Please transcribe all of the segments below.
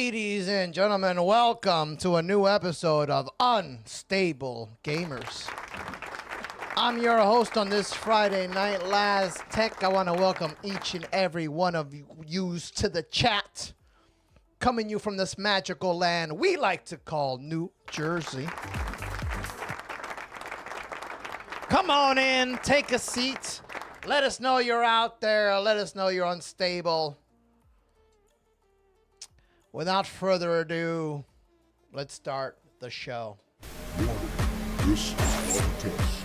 Ladies and gentlemen, welcome to a new episode of Unstable Gamers. I'm your host on this Friday night, Laz Tech. I want to welcome each and every one of you to the chat. Coming you from this magical land we like to call New Jersey. Come on in, take a seat. Let us know you're out there. Let us know you're unstable. Without further ado, let's start the show. This is our test.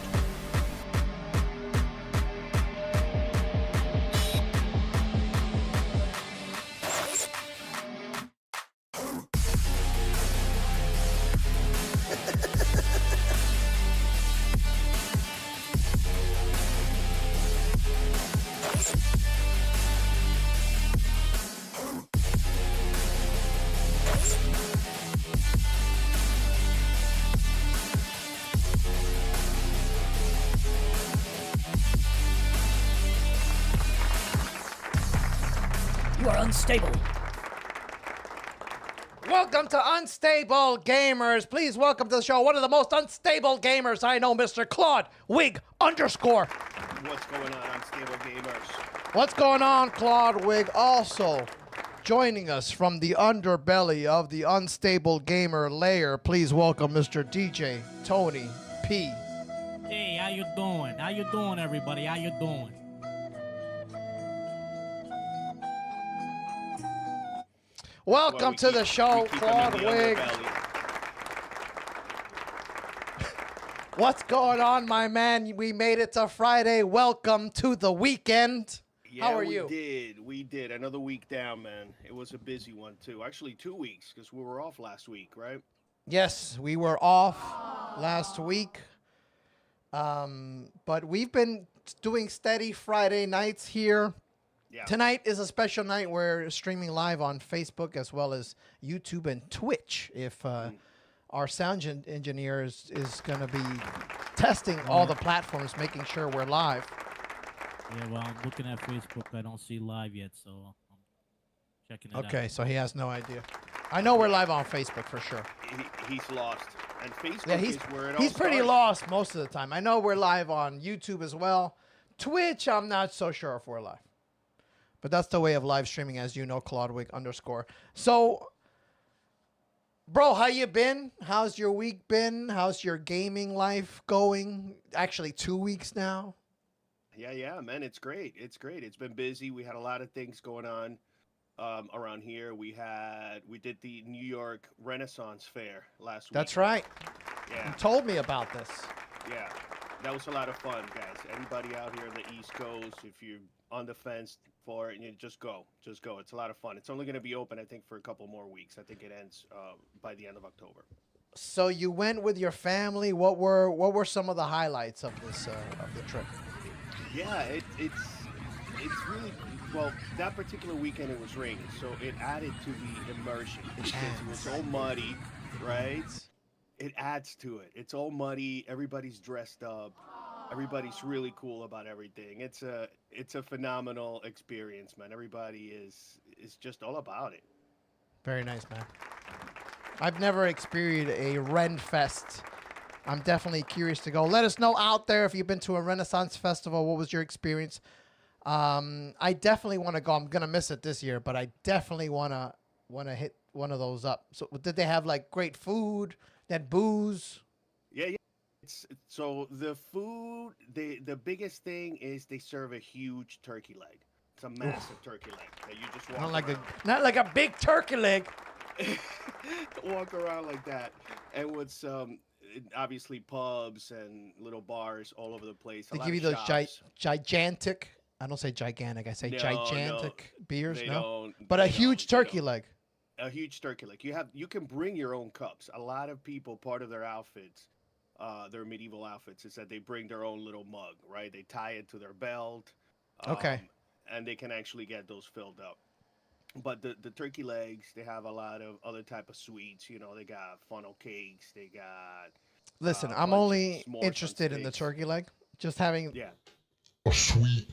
Unstable. Welcome to Unstable Gamers. Please welcome to the show one of the most unstable gamers I know, Mr. Claude Wig _. What's going on, Unstable Gamers? What's going on, Claude Wig? Also joining us from the underbelly of the unstable gamer layer, please welcome Mr. DJ Tony P. Hey, how you doing? How you doing, everybody? How you doing? Welcome to the show, Claude Wig. What's going on, my man? We made it to Friday. Welcome to the weekend. Yeah, how are you? We did. Another week down, man. It was a busy one, too. Actually, 2 weeks, because we were off last week, right? Yes, we were off last week. But we've been doing steady Friday nights here. Yeah. Tonight is a special night. We're streaming live on Facebook as well as YouTube and Twitch. If our sound engineer is going to be testing all the platforms, making sure we're live. Yeah, well, I'm looking at Facebook. I don't see live yet, so I'm checking it out. Okay, so he has no idea. I know we're live on Facebook for sure. He's lost. And Facebook Yeah, is where it all he's pretty started. lost most of the time. I know we're live on YouTube as well. Twitch, I'm not so sure if we're live. But that's the way of live streaming, as you know, Claudewig _. So, bro, how you been? How's your week been? How's your gaming life going? Actually, 2 weeks now. Yeah, man, it's great. It's great. It's been busy. We had a lot of things going on around here. We did the New York Renaissance Fair last week. That's right. Yeah. You told me about this. Yeah. That was a lot of fun, guys. Anybody out here on the East Coast, if you're on the fence for it, you just go. Just go. It's a lot of fun. It's only going to be open, I think, for a couple more weeks. I think it ends by the end of October. So you went with your family. What were some of the highlights of this of the trip? Yeah, it's really, well, that particular weekend it was raining, so it added to the immersion because it was all muddy, right? It adds to it. It's all muddy. Everybody's dressed up. Everybody's really cool about everything. It's a phenomenal experience, man. Everybody is just all about it. Very nice, man. I've never experienced a Ren Fest. I'm definitely curious to go. Let us know out there if you've been to a Renaissance festival. What was your experience? I definitely want to go. I'm gonna miss it this year, but I definitely wanna hit one of those up. So did they have like great food? They had booze? Yeah. So the food, the biggest thing is they serve a huge turkey leg. It's a massive turkey leg that you just walk around. Not like a big turkey leg. Walk around like that, and with some obviously pubs and little bars all over the place. They give you those gigantic. I don't say gigantic. I say gigantic beers. No, but a huge turkey leg. A huge turkey leg. You can bring your own cups. A lot of people, part of their outfits, their medieval outfits, is that they bring their own little mug, right? They tie it to their belt. Okay. And they can actually get those filled up. But the turkey legs, they have a lot of other type of sweets. You know, they got funnel cakes. They got. Listen, I'm only interested in the turkey leg. Just having. Yeah. A sweet,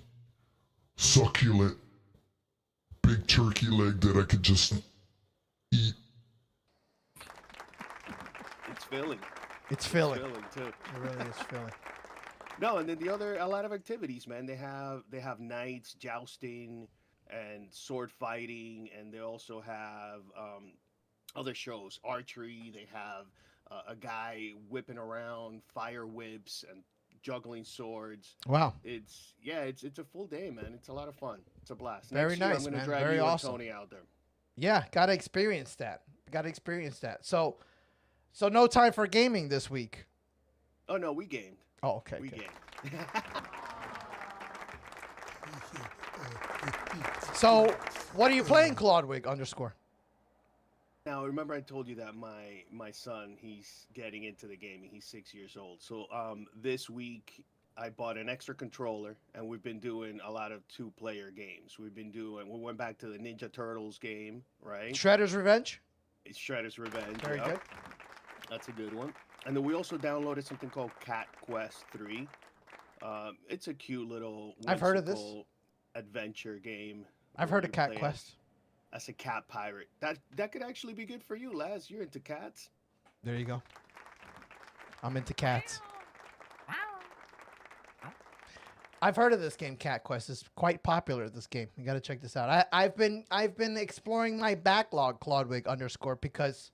succulent, big turkey leg that I could just eat filling. It's filling. Filling too. It really is filling. No, and then a lot of activities, man. They have knights, jousting, and sword fighting, and they also have other shows, archery. They have a guy whipping around fire whips and juggling swords. Wow. It's a full day, man. It's a lot of fun. It's a blast. Very Next year, nice, I'm gonna man. drag Very you awesome. and Tony out there. Yeah, gotta experience that. Gotta experience that. So no time for gaming this week. Oh no, we gamed. Oh, okay. We good. gamed. So, what are you playing, Claudwig _? Now, remember I told you that my son, he's getting into the gaming. He's 6 years old. So this week I bought an extra controller, and we've been doing a lot of 2-player games. We went back to the Ninja Turtles game, right? Shredder's Revenge. It's Shredder's Revenge. Very yep. good. That's a good one. And then we also downloaded something called Cat Quest 3. It's a cute little I've heard of this. whimsical adventure game. I've where heard of you Cat play Quest. as a cat pirate. That could actually be good for you, Laz. You're into cats. There you go. I'm into cats. I've heard of this game, Cat Quest. It's quite popular. This game. You got to check this out. I've been exploring my backlog, Claudwig _ because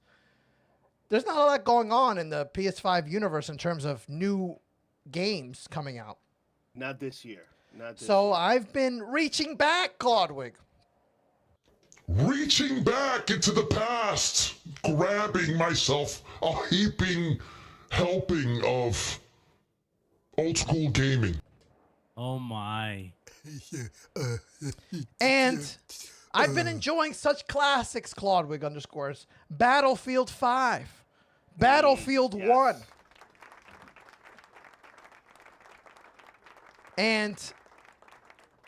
there's not a lot going on in the PS5 universe in terms of new games coming out. Not this year. Not this So year. I've been reaching back, Claudwig. Reaching back into the past, grabbing myself a heaping helping of old school gaming. Oh my. And I've been enjoying such classics, Claudwig _ Battlefield 5, Battlefield Yes. 1. And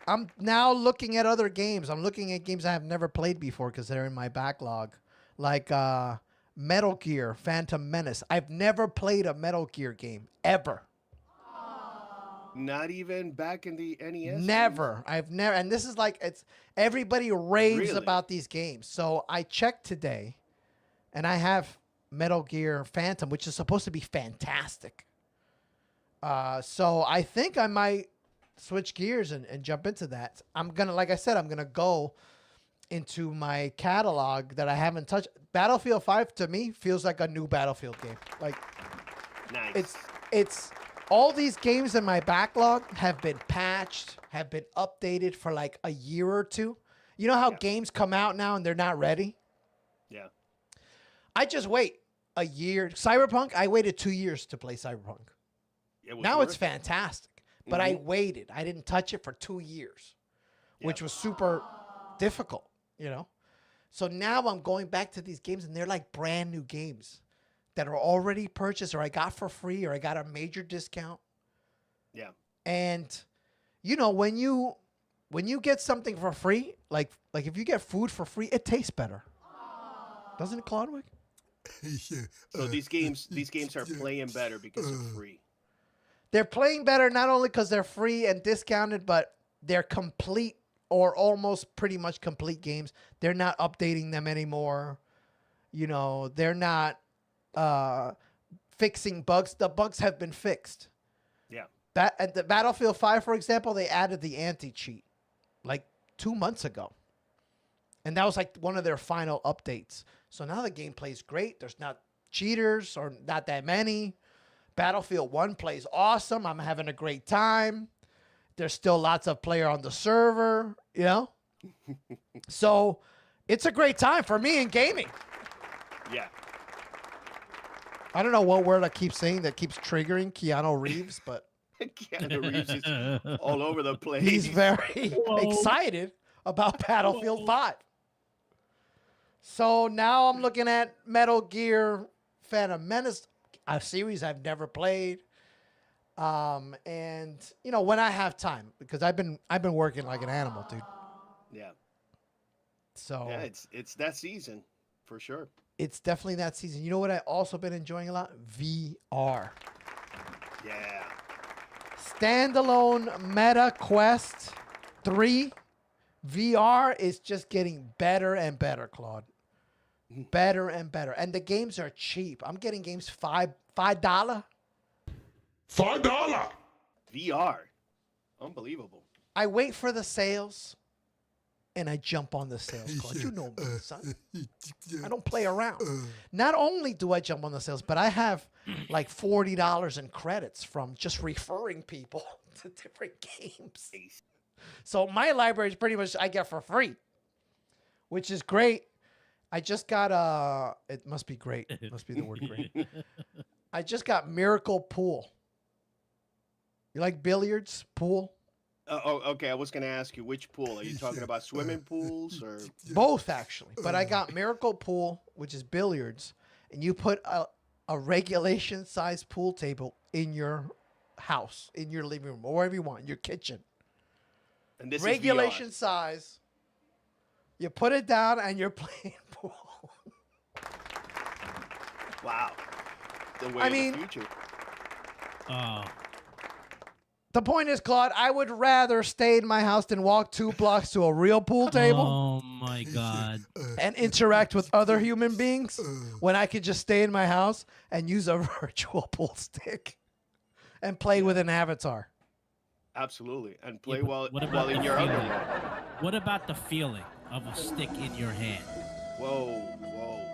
I'm now looking at other games. I'm looking at games I have never played before because they're in my backlog. Like Metal Gear, Phantom Menace. I've never played a Metal Gear game, ever. Not even back in the NES. Never. I've never. And this is like, it's everybody raves Really? about these games. So I checked today, and I have Metal Gear Phantom, which is supposed to be fantastic. So I think I might switch gears and jump into that. I'm gonna, like I said, I'm gonna go into my catalog that I haven't touched. Battlefield 5 to me feels like a new Battlefield game. Like Nice. it's all these games in my backlog have been patched, have been updated for like a year or two. You know how Yeah. games come out now and they're not ready? Yeah. I just wait a year. Cyberpunk, I waited 2 years to play Cyberpunk. It was Now it's worth it. fantastic. But I waited. I didn't touch it for 2 years, which was super difficult, you know? So now I'm going back to these games, and they're like brand new games that are already purchased or I got for free or I got a major discount. Yeah. And, you know, when you get something for free, like if you get food for free, it tastes better. Doesn't it, Claudwig? So these games are playing better because they're free. They're playing better not only because they're free and discounted, but they're complete or almost pretty much complete games. They're not updating them anymore. You know, they're not fixing bugs. The bugs have been fixed. Yeah. At the Battlefield 5, for example, they added the anti-cheat like 2 months ago. And that was like one of their final updates. So now the game plays great. There's not cheaters or not that many. Battlefield 1 plays awesome. I'm having a great time. There's still lots of player on the server, you know? So it's a great time for me in gaming. Yeah. I don't know what word I keep saying that keeps triggering Keanu Reeves, but Keanu Reeves is all over the place. he's very excited about Battlefield 5. So now I'm looking at Metal Gear Phantom Menace, a series I've never played. And you know, when I have time, because I've been working like an animal, dude. Yeah. So Yeah, it's that season for sure. it's definitely that season. You know what I also been enjoying a lot? VR. Yeah. Standalone Meta Quest 3 VR is just getting better and better, Claude. better and better. And the games are cheap. I'm getting games $5. $5. VR. Unbelievable. I wait for the sales, and I jump on the sales. Claude. You know me, son. I don't play around. Not only do I jump on the sales, but I have like $40 in credits from just referring people to different games. So my library is pretty much I get for free, which is great. I just got it must be great. It must be the word great. I just got Miracle Pool. You like billiards, pool? Okay. I was going to ask you, which pool? Are you talking about swimming pools or? Both, actually. But I got Miracle Pool, which is billiards, and you put a regulation-sized pool table in your house, in your living room, or wherever you want, your kitchen. And this Regulation is size. You put it down, and you're playing pool. VR. Wow. The way of the future. Oh. The point is, Claude, I would rather stay in my house than walk 2 blocks to a real pool table. Oh my God. And interact with other human beings when I could just stay in my house and use a virtual pool stick and play with an avatar. Absolutely. And play Yeah, while what about in the your feeling? underwear. What about the feeling of a stick in your hand? Whoa.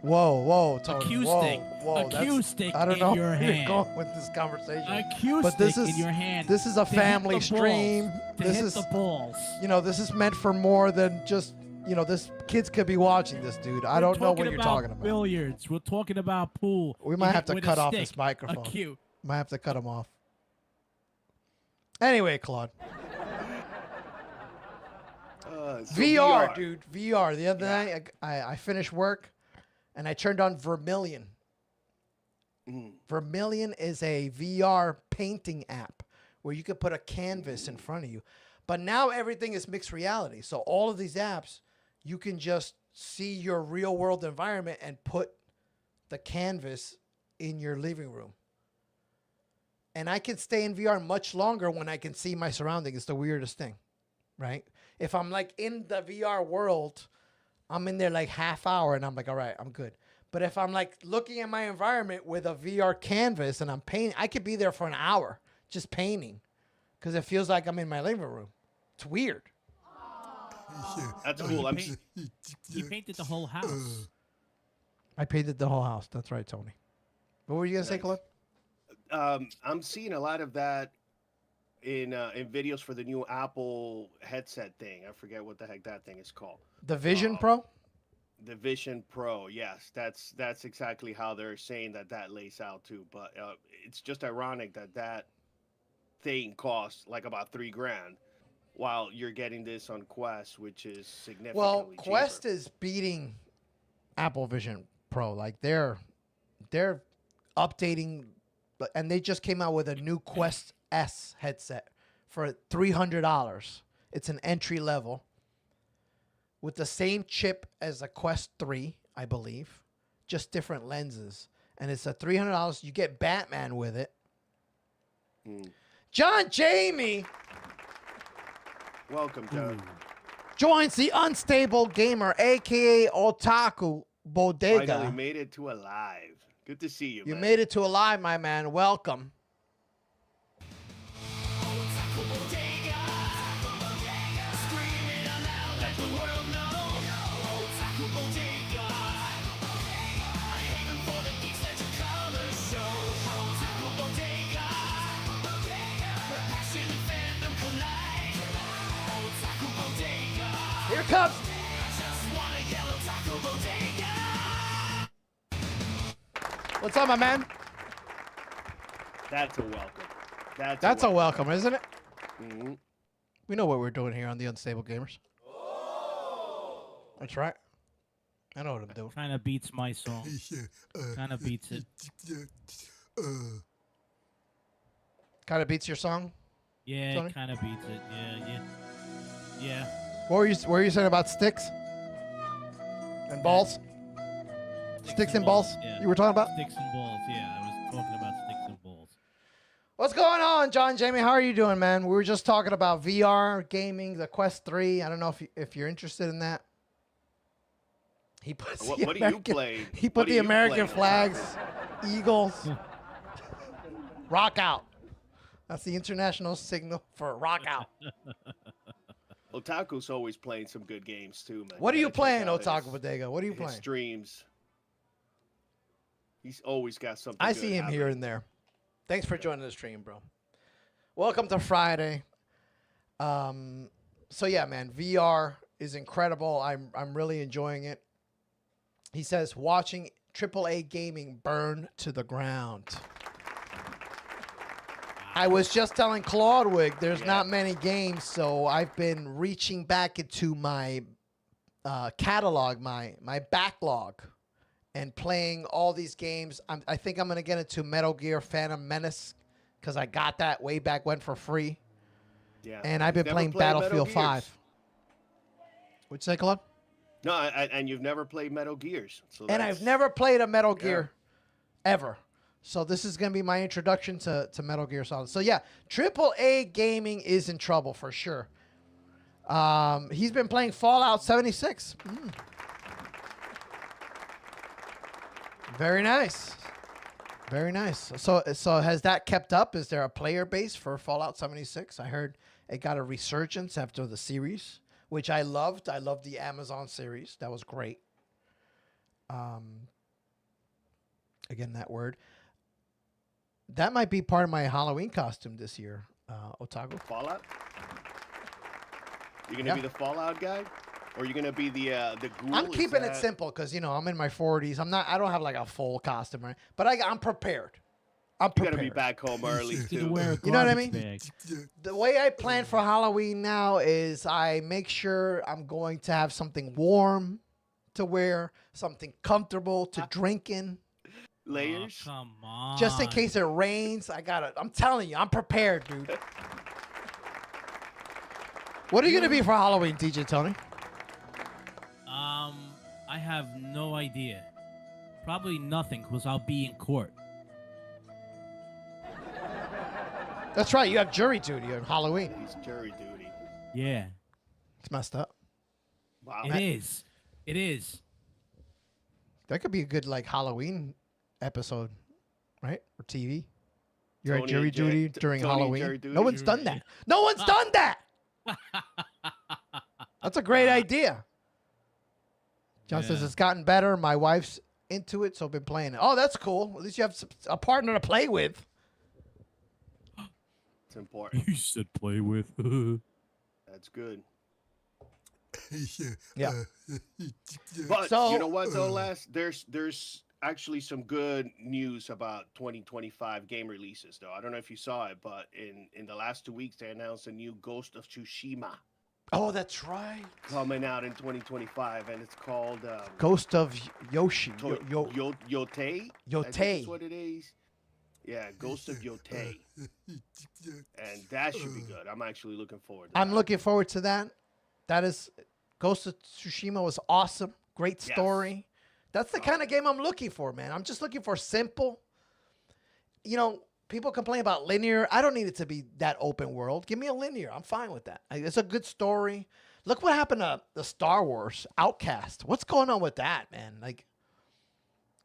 Whoa, Tony. Cue whoa, stick. Whoa, A cue stick I don't in know your where you're hand. going with this conversation. A cue But stick this is- in your hand. This is a to hit family the stream. balls, to This hit is, the balls. this is meant for more than just, this kids could be watching this, dude. I don't know what you're talking about. Billiards. We're talking about pool. We might You have hit to with a cut off stick, this microphone. A cue. Might have to cut him off. Anyway, Claude. So VR, dude. VR. The other night, I finished work, and I turned on Vermilion. Vermilion is a VR painting app where you could put a canvas in front of you. But now everything is mixed reality. So all of these apps, you can just see your real world environment and put the canvas in your living room. And I can stay in VR much longer when I can see my surroundings. It's the weirdest thing, right? If I'm like in the VR world, I'm in there like half hour and I'm like, all right, I'm good. But if I'm like looking at my environment with a VR canvas and I'm painting, I could be there for an hour just painting because it feels like I'm in my living room. It's weird. That's No, cool. he painted the whole house. I painted the whole house. That's right, Tony. What were you going to say, Nice. Claude? I'm seeing a lot of that in videos for the new Apple headset thing. I forget what the heck that thing is called. The Vision Pro? The Vision Pro. Yes, that's exactly how they're saying that lays out too. But it's just ironic that thing costs like about $3,000, while you're getting this on Quest, which is significantly Well, cheaper. Quest is beating Apple Vision Pro. Like they're updating, and they just came out with a new Quest S headset for $300. It's an entry level with the same chip as a Quest 3, I believe, just different lenses, and it's a $300. You get Batman with it. John Jamie Welcome, John. joins the Unstable Gamer, aka Otaku Bodega. Finally made it to alive. Good to see you. You man. made it to alive, my man. Welcome. Here it comes. What's up, my man? That's a welcome. That's a welcome, isn't it? Mhm. We know what we're doing here on the Unstable Gamers. That's right. I know what I'm doing. Kind of beats my song. Kind of beats it. Kind of beats your song. Yeah, Tony? it kind of beats it. Yeah. What were you saying about sticks and balls? Sticks and balls? Yeah. You were talking about? Sticks and balls. Yeah, I was talking about sticks and balls. What's going on, John Jamie? How are you doing, man? We were just talking about VR gaming, the Quest 3. I don't know if you're interested in that. He puts What the are you American, playing? He What put are the you American playing, flags, Eagles, rock out. That's the international signal for rock out. Otaku's always playing some good games too, man. What are you gotta check playing, out Otaku Bodega? What are you his playing? streams. He's always got something. I good see him here happening. and there. Thanks for joining the stream, bro. Welcome to Friday. So yeah, man, VR is incredible. I'm really enjoying it. He says watching AAA gaming burn to the ground. I was just telling Claudwig there's not many games, so I've been reaching back into my catalog, my backlog, and playing all these games. I think I'm gonna get into Metal Gear Phantom Menace because I got that way back when for free. Yeah. And I've been Never playing played Metal Battlefield Gears. 5. What'd you say, Claude? No, and you've never played Metal Gears. So And that's- I've never played a Metal Gear ever. So this is going to be my introduction to Metal Gear Solid. So yeah, AAA gaming is in trouble for sure. He's been playing Fallout 76. Very nice. Very nice. So has that kept up? Is there a player base for Fallout 76? I heard it got a resurgence after the series, which I loved. I loved the Amazon series. That was great. Again, that word. That might be part of my Halloween costume this year, Otaku. Fallout. You gonna be the Fallout guy, or you gonna be the ghoul? I'm Is keeping it that- simple because I'm in my 40s. I don't have like a full costume, right? But I'm prepared. I'm You prepared. gotta be back home early You too. can wear a You know what I garbage mean? bag. The way I plan for Halloween now is I make sure I'm going to have something warm to wear, something comfortable to drink in. Layers. Oh, come on. Just in case it rains, I'm telling you, I'm prepared, dude. What are you gonna be for Halloween, DJ Tony? I have no idea. Probably nothing, because I'll be in court. That's right, you have jury duty on Halloween. He's jury duty. Yeah, It's messed up. Wow. it is. It is. That could be a good like Halloween episode, right? Or TV. You're at Tony jury and Jay- duty T- during Tony and Halloween. jury duty. No one's done that. No one's done that. That's a great idea. John says Yeah. it's gotten better. My wife's into it, so I've been playing it. Oh, that's cool. At least you have a partner to play with. It's important. You should play with. That's good. Yeah. But So- you know what though, Les? There's actually some good news about 2025 game releases though. I don't know if you saw it, but in the last 2 weeks they announced a new Ghost of Tsushima Oh, that's right. coming out in 2025, and it's called Ghost of Yoshi. Yote. I think Yote. is what it is. Yeah, Ghost of Yote, and that should be good. I'm actually looking forward to I'm that. looking forward to that. That is, Ghost of Tsushima was awesome. Great Yes. story. That's the kind of game I'm looking for, man. I'm just looking for simple. People complain about linear. I don't need it to be that open world. Give me a linear. I'm fine with that. It's a good story. Look what happened to the Star Wars Outcast. What's going on with that, man? Like,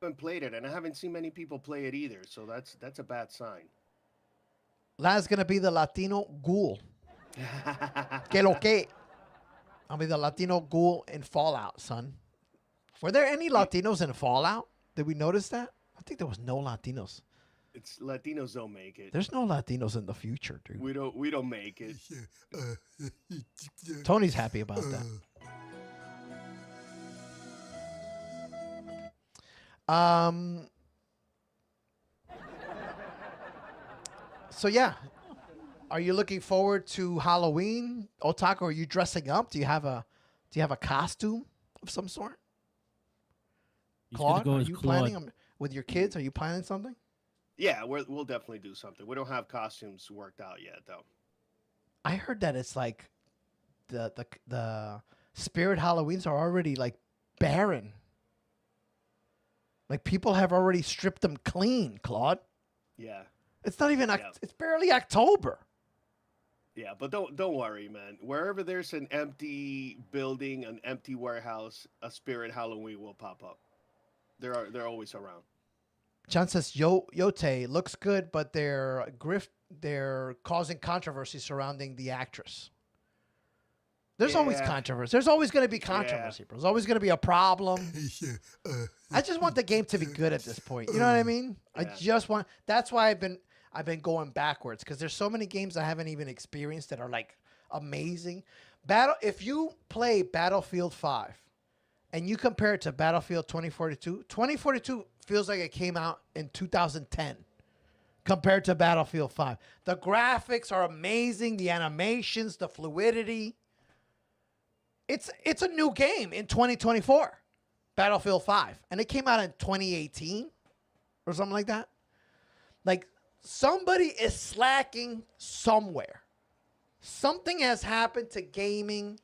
I haven't played it, and I haven't seen many people play it either. So that's a bad sign. Lad's gonna be the Latino ghoul. Que lo que? I'll be the Latino ghoul in Fallout, son. Were there any Latinos in Fallout? Did we notice that? I think there was no Latinos. It's Latinos don't make it. There's no Latinos in the future, dude. We don't make it. Tony's happy about that. So yeah, are you looking forward to Halloween, Otaku? Are you dressing up? Do you have a costume of some sort? He's gonna Claude, go are as you Claude. planning with your kids? Are you planning something? Yeah, we'll definitely do something. We don't have costumes worked out yet, though. I heard that it's like the spirit Halloweens are already like barren. Like people have already stripped them clean, Claude. Yeah. It's not even Yeah. it's barely October. Yeah, but don't worry, man. Wherever there's an empty building, an empty warehouse, a Spirit Halloween will pop up. They're always around. John says Yote looks good, but they're causing controversy surrounding the actress. There's always Yeah. controversy. There's always going to be controversy, bro. There's always going to be a problem. I just want the game to be good at this point. You know what I mean? I Yeah. just want. That's why I've been going backwards, because there's so many games I haven't even experienced that are like amazing. If you play Battlefield 5 and you compare it to Battlefield 2042, 2042 feels like it came out in 2010 compared to Battlefield 5. The graphics are amazing, the animations, the fluidity. It's a new game in 2024, Battlefield 5, and it came out in 2018 or something like that. Like, somebody is slacking somewhere. Something has happened to gaming.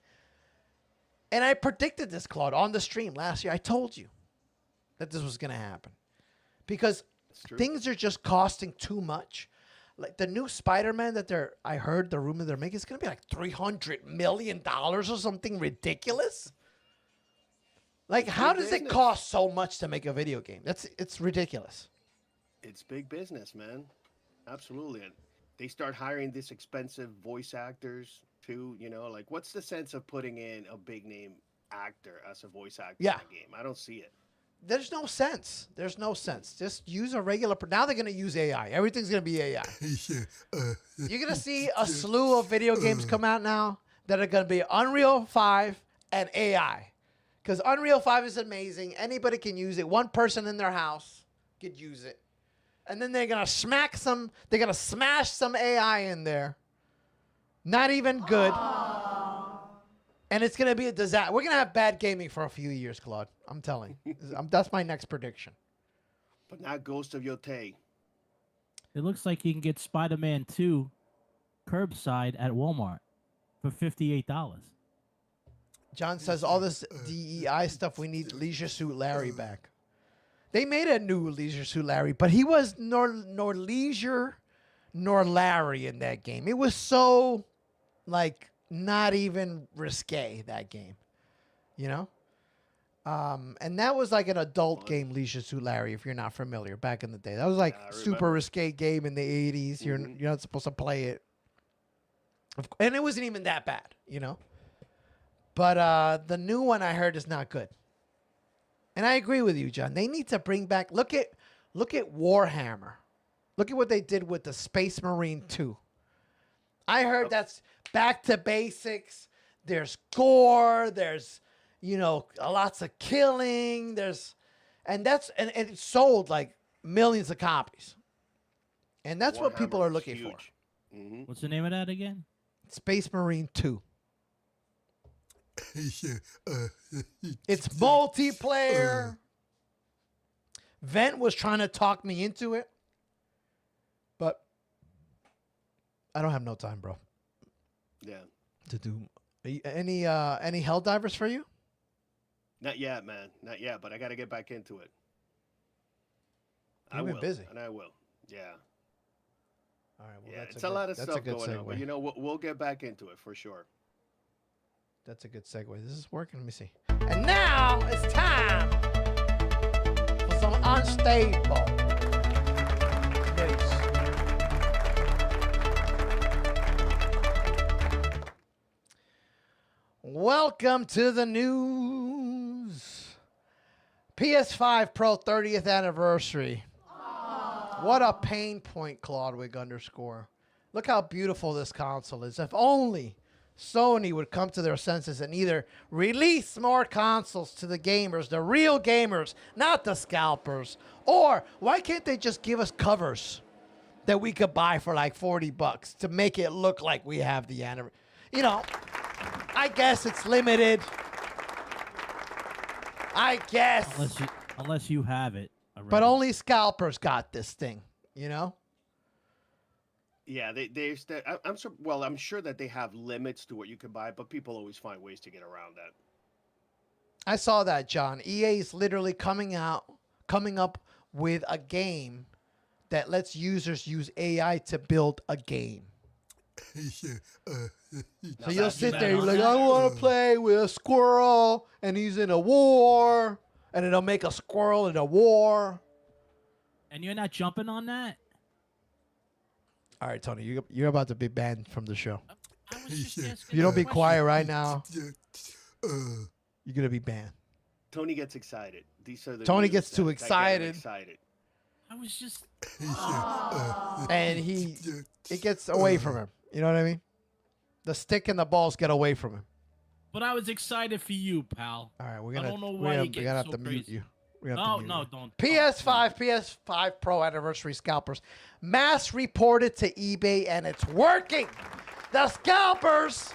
And I predicted this, Claude, on the stream last year. I told you that this was going to happen. Because true. things are just costing too much. Like the new Spider-Man that I heard the rumor they're making is going to be like $300 million or something ridiculous. Like, how does it business. cost so much to make a video game? It's ridiculous. It's big business, man. Absolutely. And they start hiring these expensive voice actors too. You know, like, what's the sense of putting in a big name actor as a voice actor Yeah. in a game? I don't see it. There's no sense. There's no sense. Just use a regular. Now they're going to use AI. Everything's going to be AI. You're going to see a slew of video games come out now that are going to be Unreal 5 and AI. Because Unreal 5 is amazing. Anybody can use it. One person in their house could use it. And then they're going to smash some AI in there. Not even good. And it's going to be a disaster. We're going to have bad gaming for a few years, Claude. I'm telling you. That's my next prediction. But not Ghost of Yotei. It looks like you can get Spider-Man 2 curbside at Walmart for $58. John says all this DEI stuff, we need Leisure Suit Larry back. They made a new Leisure Suit Larry, but he was nor Leisure nor Larry in that game. It was so, like, not even risque, that game. You know? And that was like an adult game, Leisure Suit Larry, if you're not familiar, back in the day. That was like Yeah, I super remember. risque game in the 80s. You're not supposed to play it. And it wasn't even that bad, you know? But the new one I heard is not good. And I agree with you, John. They need to bring back, look at Warhammer. Look at what they did with the Space Marine 2. I heard that's back to basics. There's gore, there's lots of killing, and it sold like millions of copies. And that's what people Warhammer are is looking for. huge. Mhm. What's the name of that again? Space Marine 2. It's multiplayer. Vent was trying to talk me into it, but I don't have no time, bro, Yeah. to do any Helldivers for you. Not yet, man. Not yet, but I got to get back into it. You've been busy. And I will. Yeah. All right, well, Yeah, that's it's a lot of that's stuff a good going on, but segue. we'll get back into it for sure. That's a good segue. This is working. Let me see. And now it's time for some unstable news. Welcome to the news. PS5 Pro 30th anniversary. What a pain point, Claudwig _. Look how beautiful this console is. If only Sony would come to their senses and either release more consoles to the gamers, the real gamers, not the scalpers, or why can't they just give us covers that we could buy for like $40 to make it look like we have the anniversary? You know, I guess it's limited. I guess. Unless you have it already. But only scalpers got this thing, you know? Yeah, I'm sure that they have limits to what you can buy, but people always find ways to get around that. I saw that, John. EA is literally coming up with a game that lets users use AI to build a game. So you'll sit there, you're like, I want to play with a squirrel, and he's in a war, and it'll make a squirrel in a war. And you're not jumping on that? All right, Tony, you're about to be banned from the show. I was just asking If you don't a be question. quiet right now, you're gonna be banned. Tony gets excited. These are the Tony news gets too that get him excited. I was just. And it gets away from him. You know what I mean? The stick and the balls get away from him. But I was excited for you, pal. All right, we're I gonna don't know we're why gonna, you we're get gonna have so to mute crazy. you. We're gonna have No, to mute no, you. don't. PS5 Pro anniversary scalpers. Mass reported to eBay and it's working. The scalpers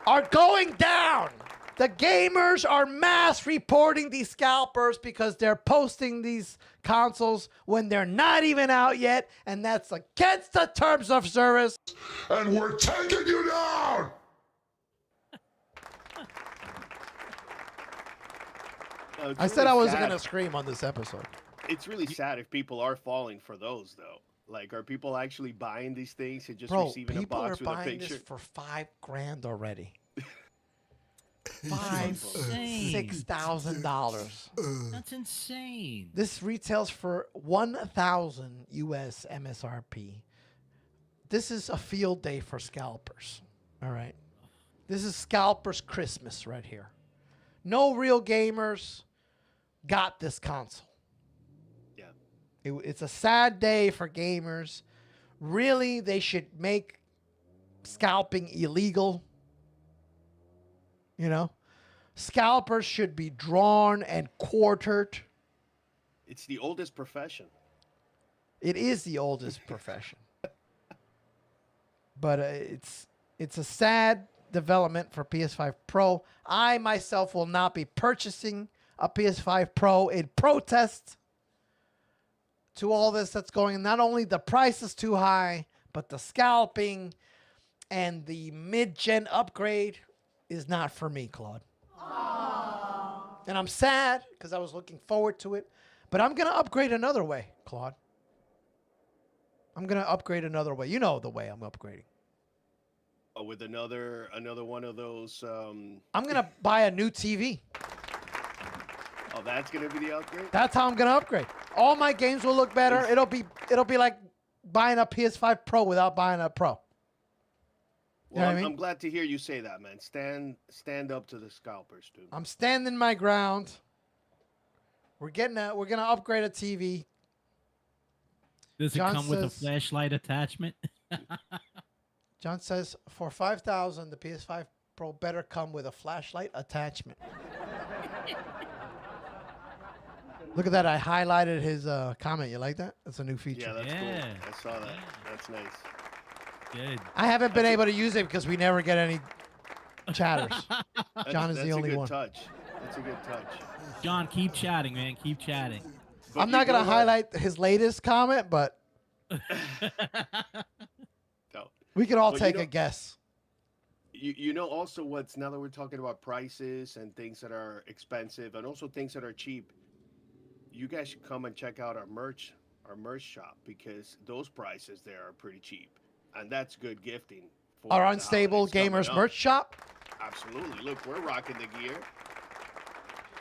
are going down. The gamers are mass reporting these scalpers because they're posting these consoles when they're not even out yet, and that's against the terms of service. And we're taking you down! It's I said really I wasn't sad. gonna scream on this episode. It's really sad if people are falling for those, though. Like, are people actually buying these things and just Bro, receiving a people are box with a buying picture? this for $5,000 already. insane. $6,000. That's insane. This retails for 1,000 US MSRP. This is a field day for scalpers. All right. This is scalpers Christmas right here. No real gamers got this console. Yeah. It's a sad day for gamers. Really, they should make scalping illegal. You know? Scalpers should be drawn and quartered. It's the oldest profession. It is the oldest profession. But it's a sad development for PS5 Pro. I myself will not be purchasing a PS5 Pro in protest to all this that's going. Not only the price is too high, but the scalping and the mid-gen upgrade is not for me, Claude. And I'm sad because I was looking forward to it. But I'm going to upgrade another way, Claude. I'm going to upgrade another way. You know the way I'm upgrading. Oh, with another one of those. I'm going to buy a new TV. Oh, that's gonna be the upgrade. That's how I'm going to upgrade. All my games will look better. It'll be like buying a PS5 Pro without buying a Pro. You know Well, what I mean? I'm glad to hear you say that, man. Stand up to the scalpers, dude. I'm standing my ground. We're gonna upgrade a TV. Does it John come with a says- flashlight attachment? John says for $5,000, the PS5 Pro better come with a flashlight attachment. Look at that! I highlighted his comment. You like that? That's a new feature. Yeah, that's Yeah. cool. I saw that. That's nice. Good. I haven't been able to use it because we never get any chatters. John is the only one. Touch. That's a good touch. John, keep chatting, man. Keep chatting. But I'm you not gonna know what? highlight his latest comment, but No. we could all Well, you take know- a guess. You know also what's now that we're talking about prices and things that are expensive and also things that are cheap. You guys should come and check out our merch shop because those prices there are pretty cheap, and that's good gifting. For Our the Unstable holidays coming Gamers up. merch shop. Absolutely. Look, we're rocking the gear.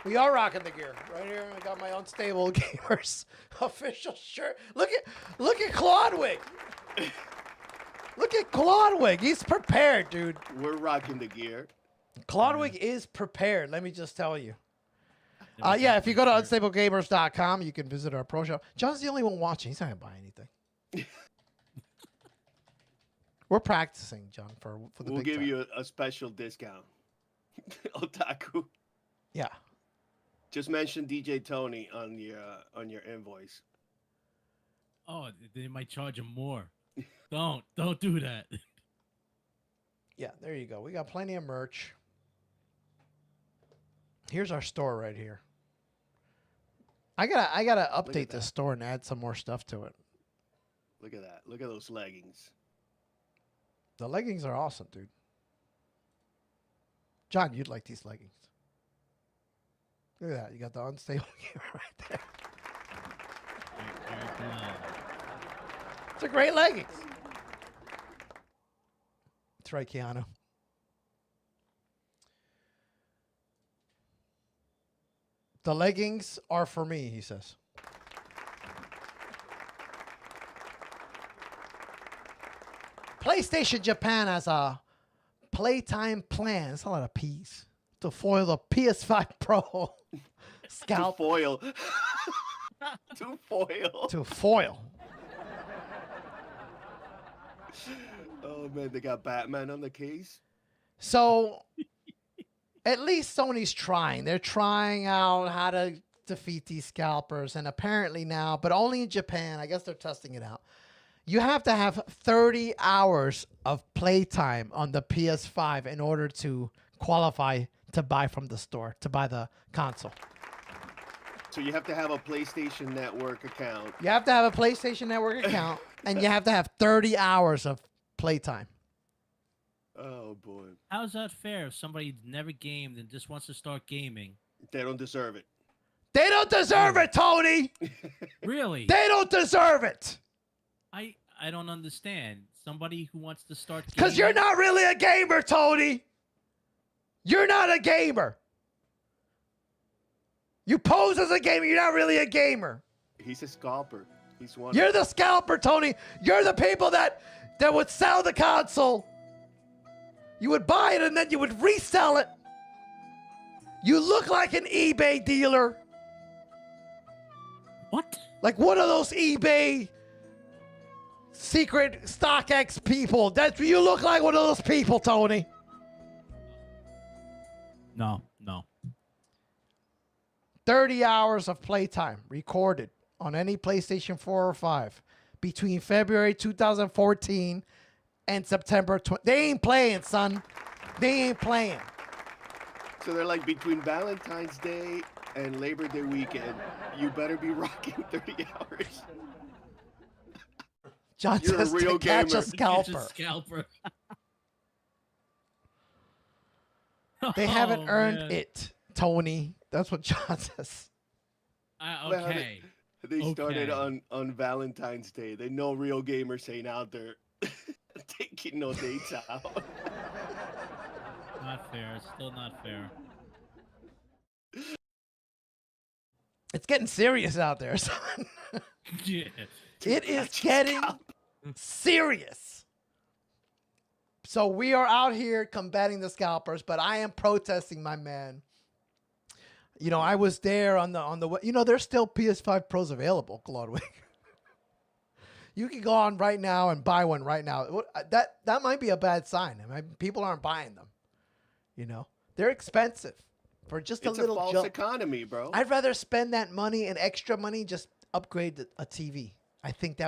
We are rocking the gear right here. I got my Unstable Gamers official shirt. Look at Claudwig. Look at Claudwig. He's prepared, dude. We're rocking the gear. Claudwig is prepared. Let me just tell you. Yeah, if you go to unstablegamers.com, you can visit our pro shop. John's the only one watching. He's not gonna buy anything. We're practicing, John, for the We'll big give time. you a special discount. Otaku. Yeah. Just mention DJ Tony on your invoice. Oh, they might charge him more. Don't do that. Yeah, there you go. We got plenty of merch. Here's our store right here. I gotta update this that. store and add some more stuff to it. Look at that. Look at those leggings. The leggings are awesome, dude. John, you'd like these leggings. Look at that. You got the Unstable Gamer right there. It's a great leggings. That's right, Keanu. The leggings are for me, he says. PlayStation Japan has a playtime plan. That's a lot of P's. To foil the PS5 Pro. To Scalp. foil. To foil. To foil. Oh man, they got Batman on the case. So, at least Sony's trying. They're trying out how to defeat these scalpers. And apparently now, but only in Japan, I guess they're testing it out. You have to have 30 hours of playtime on the PS5 in order to qualify to buy from the store, to buy the console. So you have to have a PlayStation Network account. You have to have a PlayStation Network account, and you have to have 30 hours of playtime. Oh boy, How's that fair if somebody never gamed and just wants to start gaming? they don't deserve it. They don't deserve it, Tony! Really? They don't deserve it! I don't understand. Somebody who wants to start gaming. Because you're not really a gamer, Tony! You're not a gamer! You pose as a gamer, you're not really a gamer. He's a scalper. He's one. You're the scalper, Tony. You're the people that would sell the console. You would buy it and then you would resell it. You look like an eBay dealer. What? Like one of those eBay secret StockX people. That's you look like one of those people, Tony. No. 30 hours of playtime recorded on any PlayStation 4 or 5 between February 2014 and September 20. They ain't playing, son. They ain't playing. So they're like between Valentine's Day and Labor Day weekend. You better be rocking 30 hours. John You're a says real to catch gamer. a scalper. Scalper. They haven't Oh, earned man. it, Tony. That's what John says. Well, Okay. They started Okay. on Valentine's Day. They know real gamers ain't out there taking no dates out. Not fair. Still not fair. It's getting serious out there, son. Yeah. It is Catch a getting scalp. serious. So we are out here combating the scalpers, but I am protesting, my man. You know, I was there on the you know, there's still PS5 Pros available, Glodwick. You can go on right now and buy one right now. That might be a bad sign. I mean, people aren't buying them. You know, they're expensive for just It's a little false jump. economy, bro. I'd rather spend that money and extra money just upgrade a TV. I think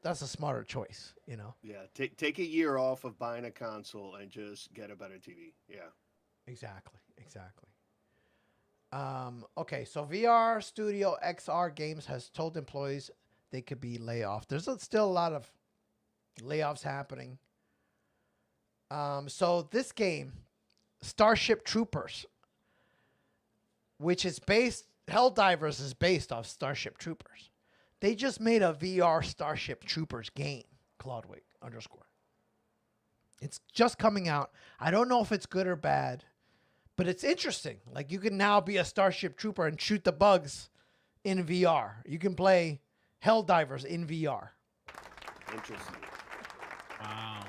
that's a smarter choice. You know. Yeah, take a year off of buying a console and just get a better TV. Yeah. Exactly. Okay, so VR Studio XR Games has told employees they could be laid off. There's still a lot of layoffs happening. So this game, Starship Troopers, which is Helldivers is based off Starship Troopers. They just made a VR Starship Troopers game, Claudwick _. It's just coming out. I don't know if it's good or bad. But it's interesting. Like, you can now be a Starship Trooper and shoot the bugs in VR. You can play Helldivers in VR. Interesting. Wow.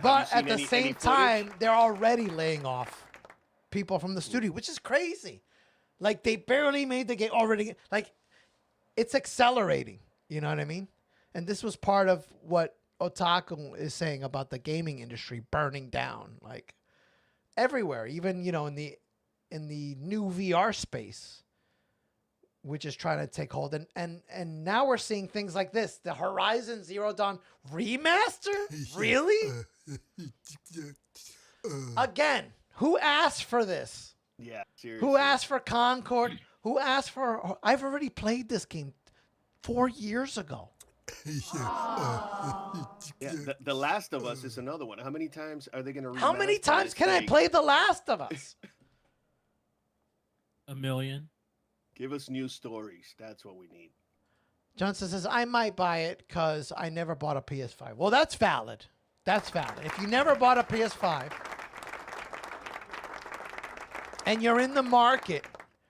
But seen at the any same footage? time, they're already laying off people from the studio, which is crazy. Like, they barely made the game already. Like, it's accelerating. You know what I mean? And this was part of what Otaku is saying about the gaming industry burning down. Like, everywhere, even, you know, in the new VR space, which is trying to take hold. And now we're seeing things like this. The Horizon Zero Dawn remaster? Really? Again, who asked for this? Yeah, seriously. Who asked for Concord? Who asked for... I've already played this game 4 years ago. Yeah, the Last of Us is another one. How many times are they going to How many remaster times this can I thing? play The Last of Us? 1 million. Give us new stories. That's what we need. Johnson says, I might buy it because I never bought a PS5. Well, that's valid. That's valid. If you never bought a PS5 and you're in the market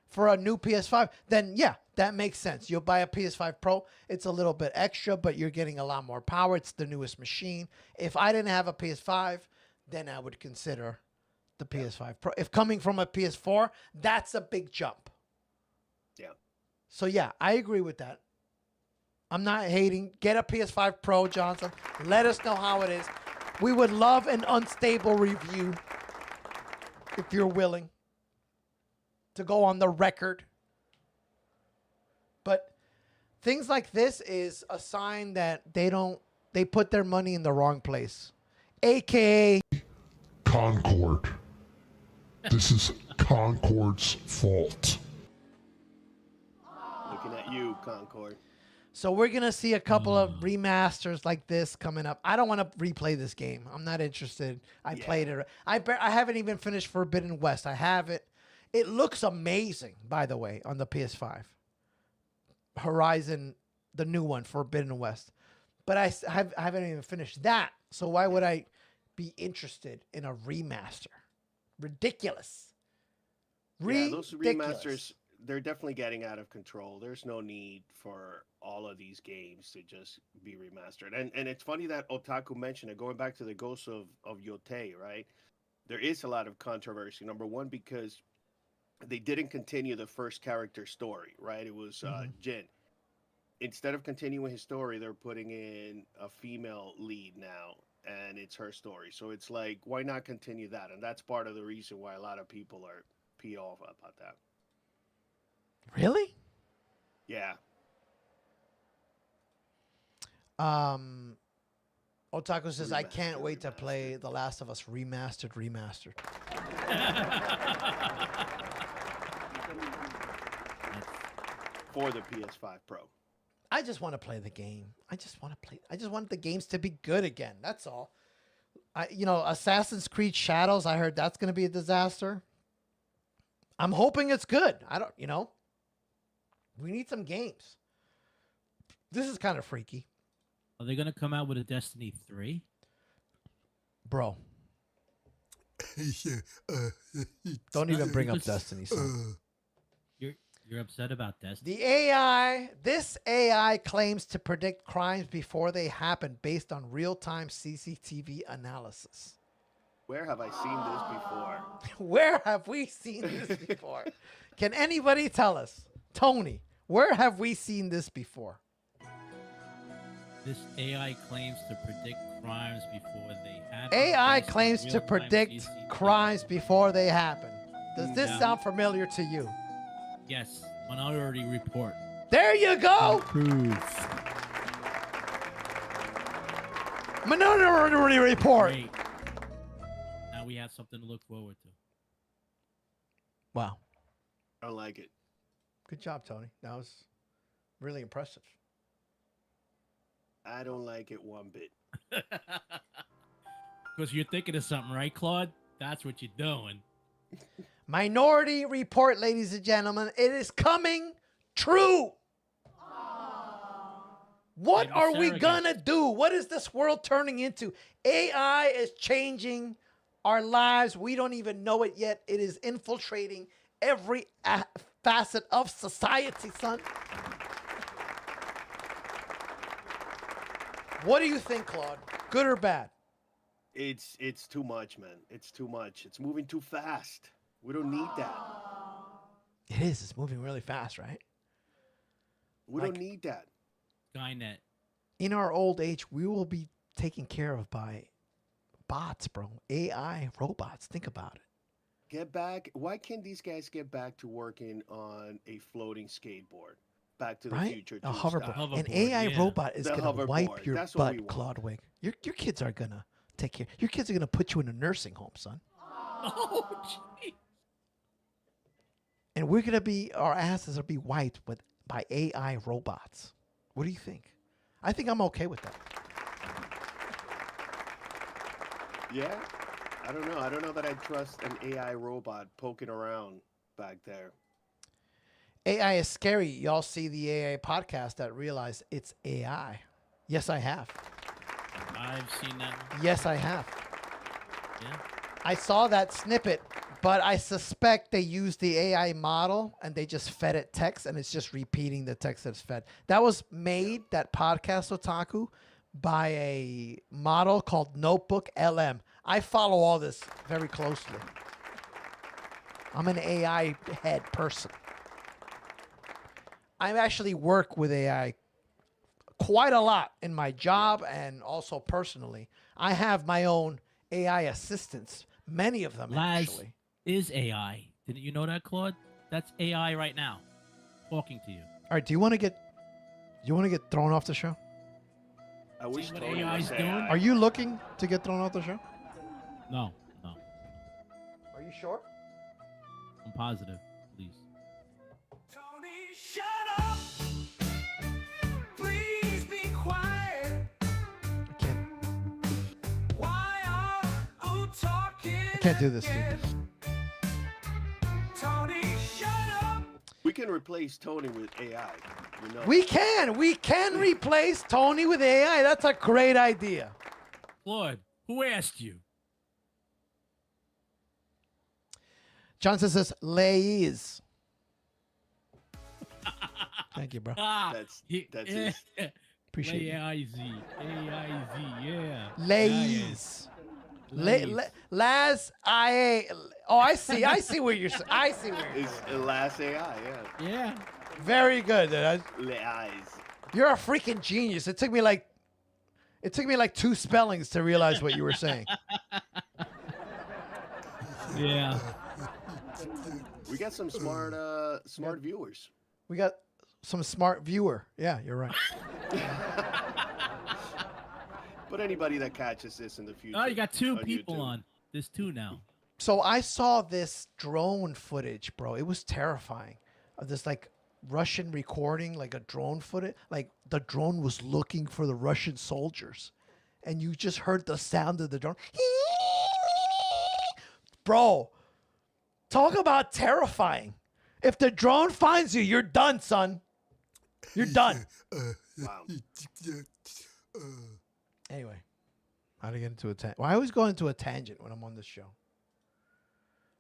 for a new PS5, then yeah, that makes sense. You'll buy a PS5 Pro. It's a little bit extra, but you're getting a lot more power. It's the newest machine. If I didn't have a PS5, then I would consider the PS5 Pro. If coming from a PS4, that's a big jump. Yeah. So yeah, I agree with that. I'm not hating. Get a PS5 Pro, Johnson. Let us know how it is. We would love an unstable review if you're willing to go on the record. But things like this is a sign that they put their money in the wrong place. AKA Concord. This is Concord's fault. Looking at you, Concord. So we're going to see a couple of remasters like this coming up. I don't want to replay this game. I'm not interested. I played it. I haven't even finished Forbidden West. I have it. It looks amazing, by the way, on the PS5. Horizon, the new one, Forbidden West. But I haven't even finished that. So why would I be interested in a remaster? Ridiculous. Yeah, those remasters, they're definitely getting out of control. There's no need for all of these games to just be remastered. And it's funny that Otaku mentioned it, going back to the Ghost of Yotei, right? There is a lot of controversy. Number one, because they didn't continue the first character story, right? It was Jin. Instead of continuing his story, they're putting in a female lead now, and it's her story. So it's like, why not continue that? And that's part of the reason why a lot of people are peed off about that. Really? Yeah. Otaku says, I can't wait to play The Last of Us remastered. For the PS5 Pro. I just want to play the game. I just want the games to be good again. That's all. Assassin's Creed Shadows, I heard that's going to be a disaster. I'm hoping it's good. We need some games. This is kind of freaky. Are they going to come out with a Destiny 3? Bro. Don't even bring up Destiny, son. You're upset about Destiny? This AI claims to predict crimes before they happen based on real-time CCTV analysis. Where have I seen this before? Where have we seen this before? Can anybody tell us? Tony, where have we seen this before? This AI claims to predict crimes before they happen. AI claims to predict crimes before they happen. Does this sound familiar to you? Yes, Minority Report. There you go. Minority Report. Great. Now we have something to look forward to. Wow. I don't like it. Good job, Tony. That was really impressive. I don't like it one bit. Because you're thinking of something, right, Claude? That's what you're doing. Minority Report, ladies and gentlemen. It is coming true. What are we gonna do? What is this world turning into? AI is changing our lives. We don't even know it yet. It is infiltrating every facet of society, son. What do you think, Claude? Good or bad? It's too much, man. It's too much. It's moving too fast. We don't need that. It is. It's moving really fast, right? We don't need that. Skynet. In our old age, we will be taken care of by bots, bro. AI robots. Think about it. Get back. Why can't these guys get back to working on a floating skateboard? Back to the future. A hoverboard. An AI robot is going to wipe your butt, Claude. Your kids are going to take care. Your kids are going to put you in a nursing home, son. Oh, jeez. And we're going to be, our asses will be wiped by AI robots. What do you think? I think I'm okay with that. Yeah? I don't know. I don't know that I trust an AI robot poking around back there. AI is scary. Y'all see the AI podcast that realized it's AI. Yes, I have. I I've seen that. Yes, I have. Yeah. I saw that snippet, but I suspect they used the AI model and they just fed it text, and it's just repeating the text that's fed. That was made, that podcast Otaku, by a model called Notebook LM. I follow all this very closely. I'm an AI head person. I actually work with AI quite a lot in my job and also personally. I have my own AI assistants, many of them Laz actually. is AI. Didn't you know that, Claude? That's AI right now, talking to you. All right, do you want to get thrown off the show? I wish See what Tony AI was is doing? AI. Are you looking to get thrown off the show? No. Are you sure? I'm positive, please. Tony, shut up. Please be quiet. I can't. Why are you talking? I can't do this, dude. again? Tony, shut up. We can replace Tony with AI. You know. We can replace Tony with AI. That's a great idea. Claude, who asked you? Johnson says, Lays. Thank you, bro. That's his. Appreciate you. A-I-Z. A-I-Z, yeah. Lays. Laz, I see where you're saying. I see where you're It's going. the last AI, yeah. Yeah. Very good, dude. Le eyes. You're a freaking genius. It took me like 2 spellings to realize what you were saying. Yeah. We got some smart viewers. We got some smart viewer. Yeah, you're right. But anybody that catches this in the future. Oh, you got 2 on people YouTube. on. There's 2 now. So I saw this drone footage, bro. It was terrifying. Of this like Russian recording, like a drone footage. Like the drone was looking for the Russian soldiers, and you just heard the sound of the drone. Bro, talk about terrifying. If the drone finds you, you're done, son. You're done. Wow. Anyway, how to get into a tangent? Well, I always go into a tangent when I'm on this show.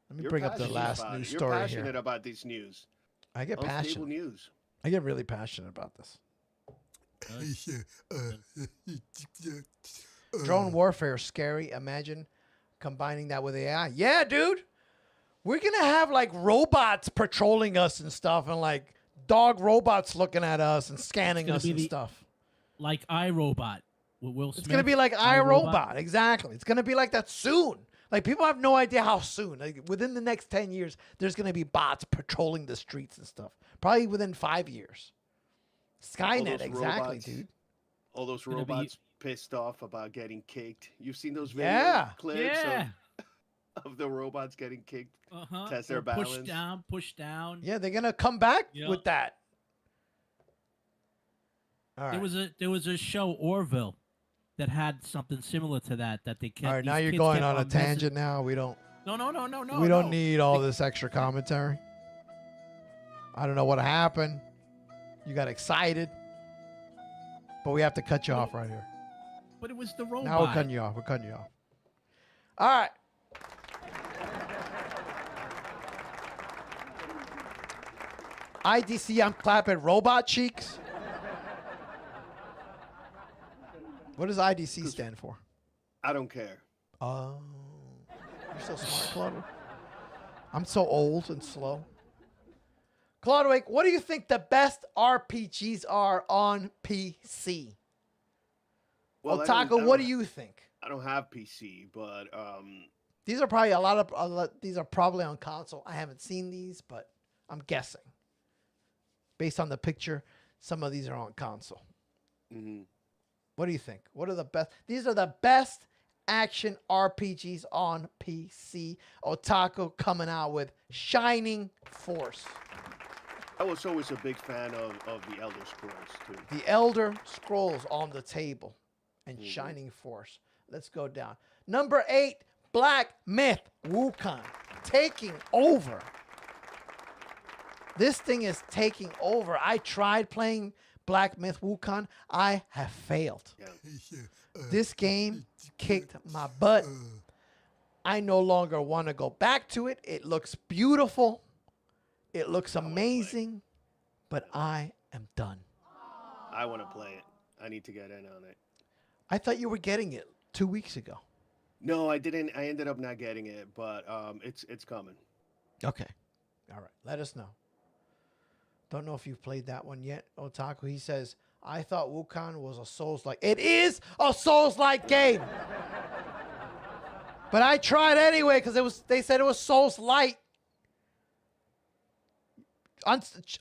Let me You're bring up the passionate last about news it. You're story passionate here. about this news. I get Unstable passionate. news. I get really passionate about this. Drone warfare, scary. Imagine combining that with AI. Yeah, dude. We're going to have like robots patrolling us and stuff, and like dog robots looking at us and scanning gonna us be and the- stuff. Like iRobot with Will Smith. It's going to be like iRobot. Exactly. It's going to be like that soon. Like people have no idea how soon. Like within the next 10 years, there's going to be bots patrolling the streets and stuff. Probably within 5 years. Skynet, those exactly, robots. dude. All those Gonna be- robots pissed off about getting kicked. You've seen those video Yeah. clips Yeah. of the robots getting kicked. Uh-huh. Test their Or Push balance. down. Yeah, they're gonna come back Yeah. with that. All right. There was a show, Orville, that had something similar to that they kept. All right, now these you're kids going kept on a messing- tangent. Now we don't No. we don't no. need all this extra commentary. I don't know what happened. You got excited, but we have to cut you off right here. But it was the robot. Now we're cutting you off. We're cutting you off. All right. IDC, I'm clapping robot cheeks. What does IDC stand for? I don't care. Oh, you're so smart, Claude. I'm so old and slow. Claude, what do you think the best RPGs are on PC? Well, Well, I don't- Taco, I what don't- do you think? I don't have PC, but These are probably these are probably on console. I haven't seen these, but I'm guessing. Based on the picture, some of these are on console. mhm. What do you think? What are the best? These are the best action RPGs on PC. Otaku coming out with Shining Force. I was always a big fan of the Elder Scrolls too. The Elder Scrolls on the table and Shining Force. Let's go down. Number 8, Black Myth Wukong. Taking over. This thing is taking over. I tried playing Black Myth Wukong, I have failed. Yeah. This game kicked my butt. I no longer want to go back to it. It looks beautiful. It looks amazing. But I am done. I want to play it. I need to get in on it. I thought you were getting it 2 weeks ago. No, I didn't. I ended up not getting it, but it's coming. Okay. All right. Let us know. Don't know if you've played that one yet, Otaku. He says, I thought Wukong was a Souls-like. It is a Souls-like game. But I tried anyway because they said it was Souls-like.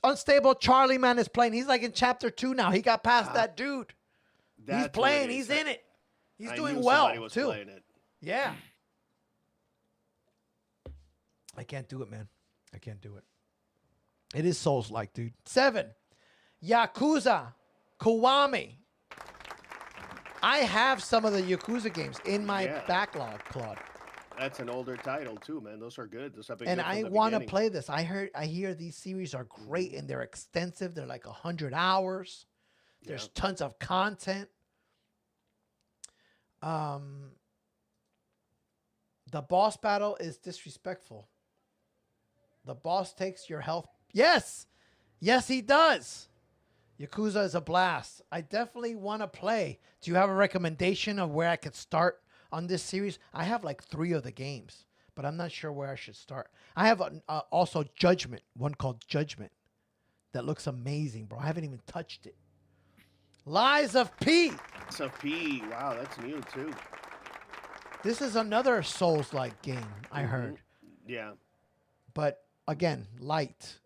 Unstable Charlie Man is playing. He's like in chapter 2 now. He got past that dude. He's That's what playing. it He's is. in it. He's I doing knew well somebody was too. playing it. Yeah. I can't do it, man. I can't do it. It is Souls-like, dude. 7. Yakuza Kiwami. I have some of the Yakuza games in my Yeah. backlog, Claude. That's an older title too, man. Those are good. Those have been And good from I the want to beginning. play this. I hear these series are great and they're extensive. They're like 100 hours. There's Yeah. tons of content. The boss battle is disrespectful. The boss takes your health. Yes. Yes, he does. Yakuza is a blast. I definitely want to play. Do you have a recommendation of where I could start on this series? I have like 3 of the games, but I'm not sure where I should start. I have also Judgment, one called Judgment, that looks amazing, bro. I haven't even touched it. Lies of P. So P. Wow, that's new too. This is another Souls-like game, I Mhm. heard. Yeah. But again, light.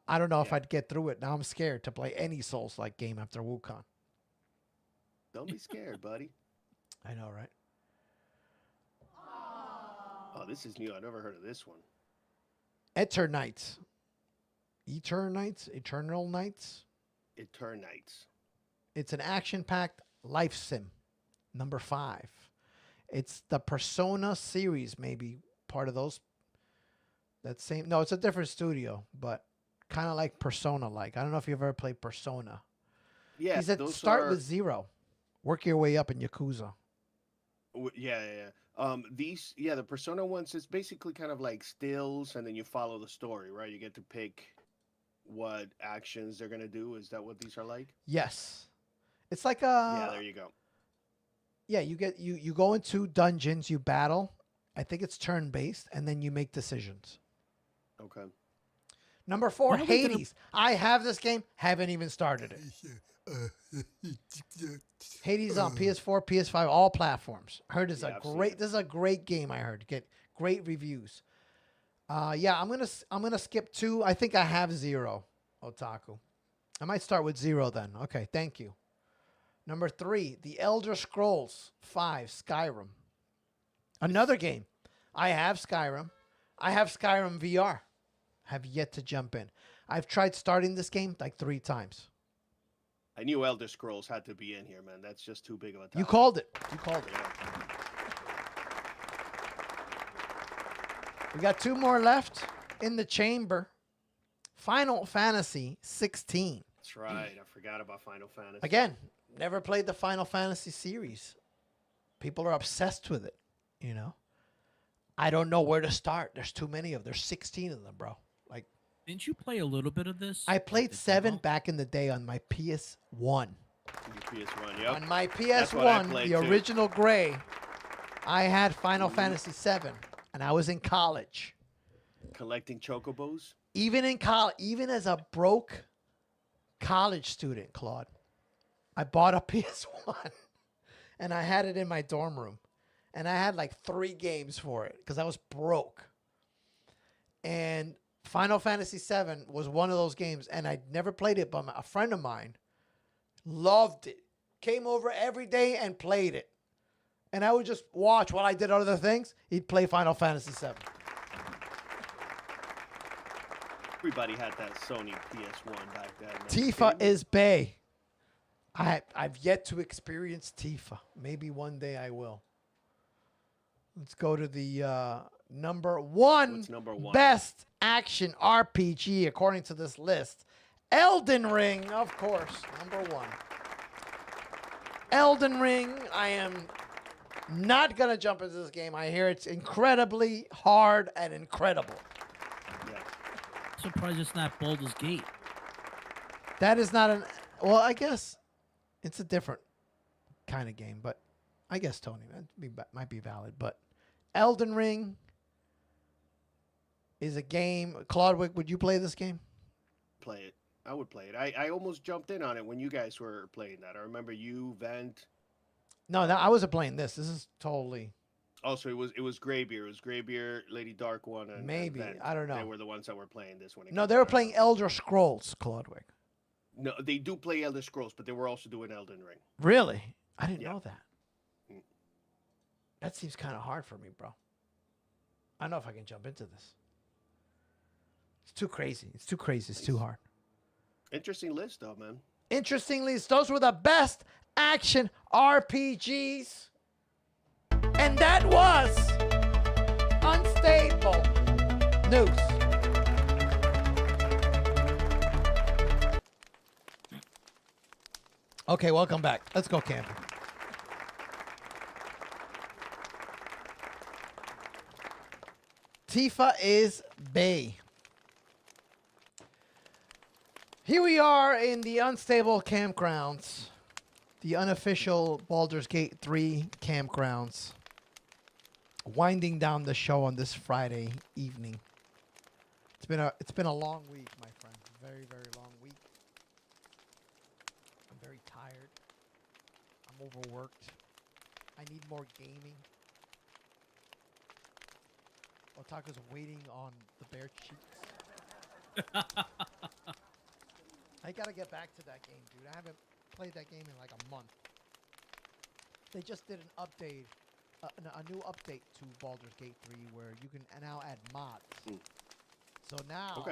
I don't know if Yeah. I'd get through it. Now I'm scared to play any Souls-like game after Wukong. Don't be scared, buddy. I know, right? Oh, this is new. I never heard of this one. Eternights. Eternal Nights. Eternights. It's an action-packed life sim. Number 5. It's the Persona series, maybe part of those. That same. No, it's a different studio, but kind of like Persona-like. I don't know if you've ever played Persona. Yeah. He said those start are, with 0. Work your way up in Yakuza. Yeah. The Persona ones, it's basically kind of like stills, and then you follow the story, right? You get to pick what actions they're gonna do. Is that what these are like? Yes. It's like Yeah, there you go. yeah, you go into dungeons, you battle. I think it's turn-based, and then you make decisions. Okay. Number 4, When are we gonna- Hades. I have this game, haven't even started it. Hades on PS4, PS5, all platforms. I heard Yeah, I've seen this it. is a great game. I heard get great reviews. Yeah, I'm gonna skip 2. I think I have 0. Otaku. I might start with 0 then. Okay, thank you. Number 3, The Elder Scrolls 5, Skyrim. Another game. I have Skyrim. I have Skyrim VR. Have yet to jump in. I've tried starting this game like 3 times. I knew Elder Scrolls had to be in here, man. That's just too big of a title. You called it. You called it. Yeah. We got 2 more left in the chamber. Final Fantasy 16. That's right. I forgot about Final Fantasy. Again, never played the Final Fantasy series. People are obsessed with it, you know. I don't know where to start. There's too many of them. There's 16 of them, bro. Like Didn't you play a little bit of this? I played The 7 demo? back in the day on my PS1. Your PS1, yep. On my That's what I PS1, played the too. original gray, I had Final Fantasy 7, and I was in college. Collecting chocobos. Even in college, even as a broke college student, Claude, I bought a PS1 and I had it in my dorm room. And I had like 3 games for it because I was broke. And Final Fantasy VII was one of those games, and I'd never played it, but a friend of mine loved it. Came over every day and played it. And I would just watch while I did other things. He'd play Final Fantasy VII. Everybody had that Sony PS1 back then. man. Tifa is bae. I've yet to experience Tifa. Maybe one day I will. Let's go to the number 1 What's number 1? best action RPG according to this list. Elden Ring, of course, number 1. Elden Ring, I am not going to jump into this game. I hear it's incredibly hard and incredible. Yeah. Surprised it's not Baldur's Gate. That is not an... Well, I guess it's a different kind of game, but I guess, Tony, that might be valid. But Elden Ring is a game... Claudwick, would you play this game? Play it. I would play it. I almost jumped in on it when you guys were playing that. I remember you, Vent. No, I wasn't playing this. This is totally... Also, it was Greybeard. It was Greybeard, Lady Dark One, and Maybe. Vent. I don't know. They were the ones that were playing this one. No, they were playing Elder Scrolls, Claudwick. No, they do play Elder Scrolls, but they were also doing Elden Ring. Really? I didn't Yeah. know that. Mm. That seems kind of hard for me, bro. I don't know if I can jump into this. It's too crazy. It's too crazy. It's too hard. Interesting list, though, man. Interestingly, those were the best action RPGs. And that was Unstable News. Okay, welcome back. Let's go camping. Tifa is Bay. Here we are in the unstable campgrounds, the unofficial Baldur's Gate 3 campgrounds, winding down the show on this Friday evening. It's been a long week, my friend. Very, very long week. I'm very tired. I'm overworked. I need more gaming. Otaku's waiting on the bare cheeks. I gotta get back to that game, dude. I haven't played that game in like a month. They just did an update, a new update to Baldur's Gate 3 where you can now add mods. So now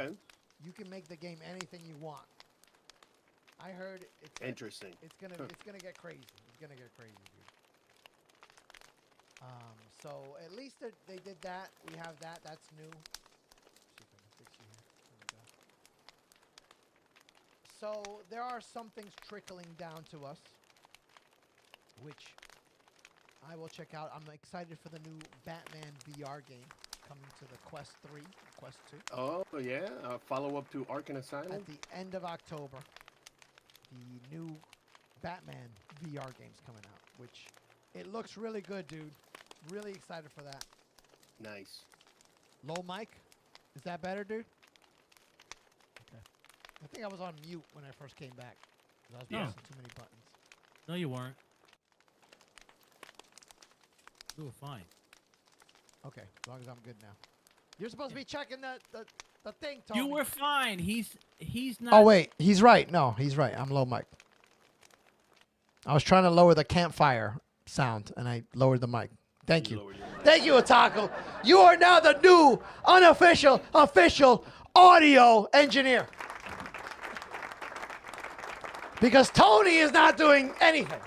you can make the game anything you want. I heard it's Interesting. It's gonna get crazy. It's gonna get crazy, dude. So at least they did that. We have that. That's new. See if I can fix you here. There we go. So there are some things trickling down to us, which I will check out. I'm excited for the new Batman VR game coming to the Quest 3, Quest 2. Oh, yeah. Follow up to Arkham Asylum. At the end of October, the new Batman VR game's coming out, which it looks really good, dude. Really excited for that. Nice. Low mic? Is that better, dude? Okay. I think I was on mute when I first came back. 'Cause I was Yeah. pressing too many buttons. No, you weren't. You were fine. Okay, as long as I'm good now. You're supposed to be checking the thing, Tony. You were fine. He's not. Oh, wait. He's right. No, he's right. I'm low mic. I was trying to lower the campfire sound, and I lowered the mic. Thank you. Thank you, Otaku. You are now the new, unofficial, official audio engineer. Because Tony is not doing anything.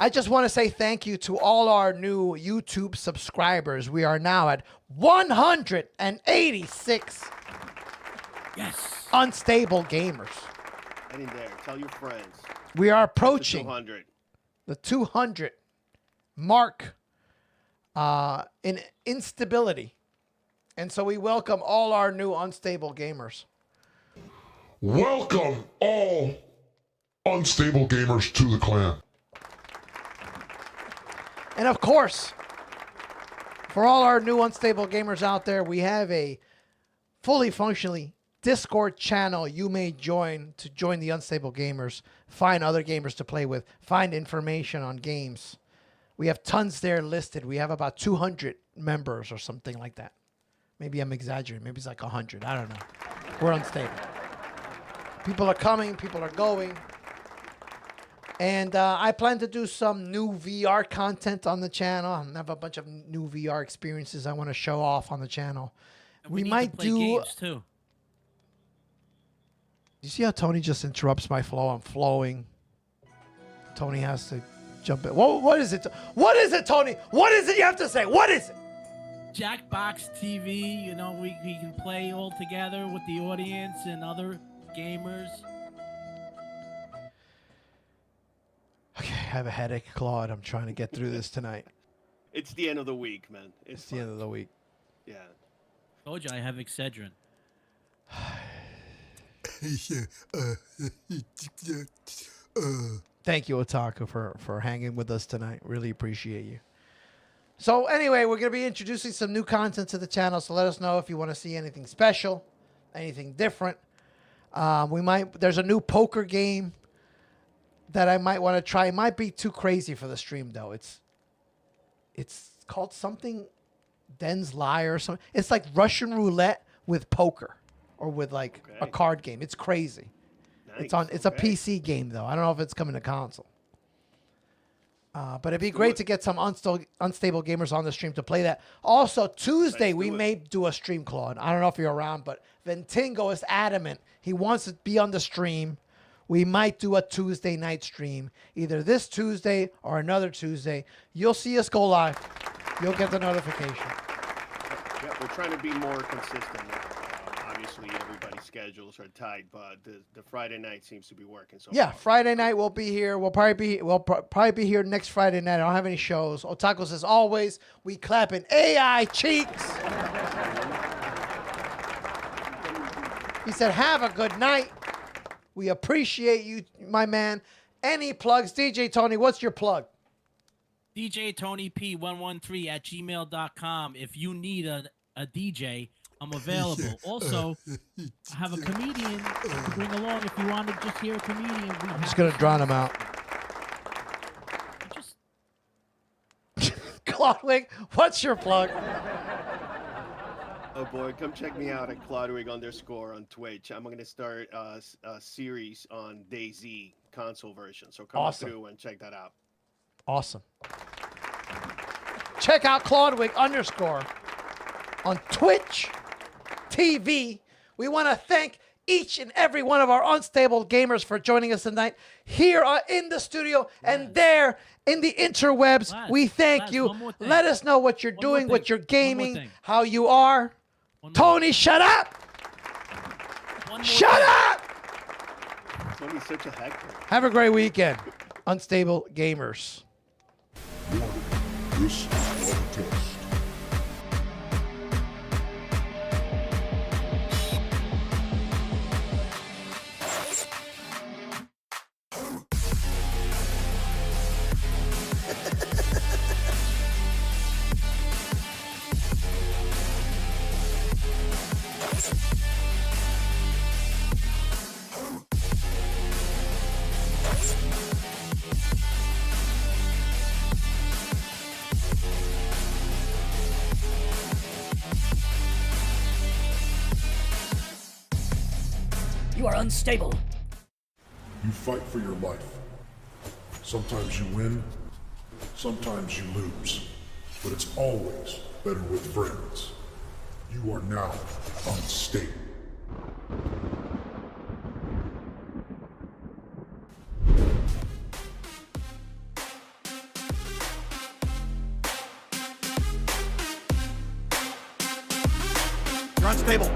I just want to say thank you to all our new YouTube subscribers. We are now at 186 Yes. unstable gamers. Get in there. Tell your friends. We are approaching 200. the 200 mark in instability. And so we welcome all our new unstable gamers. Welcome all unstable gamers to the clan. And of course, for all our new unstable gamers out there, we have a fully functionally Discord channel you may join to join the unstable gamers, find other gamers to play with, find information on games. We have tons there listed. We have about 200 members or something like that. Maybe I'm exaggerating. Maybe it's like 100. I don't know. We're unstable. People are coming. People are going. And I plan to do some new VR content on the channel. I have a bunch of new VR experiences I want to show off on the channel. And We need might to play do. games too. You see how Tony just interrupts my flow? I'm flowing. Tony has to jump in. What is it? What is it, Tony? What is it you have to say? What is it? Jackbox TV. You know, we can play all together with the audience and other gamers. Okay, I have a headache, Claude. I'm trying to get through this tonight. It's the end of the week, man. It's the end of the week. Yeah. Told you I have Excedrin. Thank you, Otaku, for hanging with us tonight. Really appreciate you. So anyway, we're going to be introducing some new content to the channel, so let us know if you want to see anything special, anything different. There's a new poker game that I might want to try. It might be too crazy for the stream, though. It's called something Den's Liar or something. It's like Russian roulette with poker or with like a card game. It's crazy. Nice. It's a PC game though. I don't know if it's coming to console. But it'd be great to get some unstable gamers on the stream to play that. Also, Tuesday we may do a stream, Claude. I don't know if you're around, but Ventingo is adamant. He wants to be on the stream. We might do a Tuesday night stream, either this Tuesday or another Tuesday. You'll see us go live. You'll get the notification. Yeah, we're trying to be more consistent. Obviously, everybody's schedules are tight, but the Friday night seems to be working. So yeah, Friday night we'll be here. We'll probably be here next Friday night. I don't have any shows. Otaku says always we clapping AI cheeks. He said, "Have a good night. We appreciate you, my man." Any plugs, DJ Tony? What's your plug? DJ Tony P113@gmail.com. If you need a DJ, I'm available. Also, I have a comedian to bring along if you want to just hear a comedian. I'm just gonna drown him out. Claudwig, what's your plug? Oh boy, come check me out at Claudwig_ on Twitch. I'm going to start a series on DayZ console version. So come through and check that out. Awesome. Check out Claudwig_ on Twitch TV. We want to thank each and every one of our unstable gamers for joining us tonight here in the studio and there in the interwebs. We thank you. Let us know what you're doing, what you're gaming, how you are. Tony, shut up! Shut up! Tony's such a heckler. Have a great weekend, unstable gamers. This is our test. You are unstable. You fight for your life. Sometimes you win, sometimes you lose. But it's always better with friends. You are now unstable. You're unstable.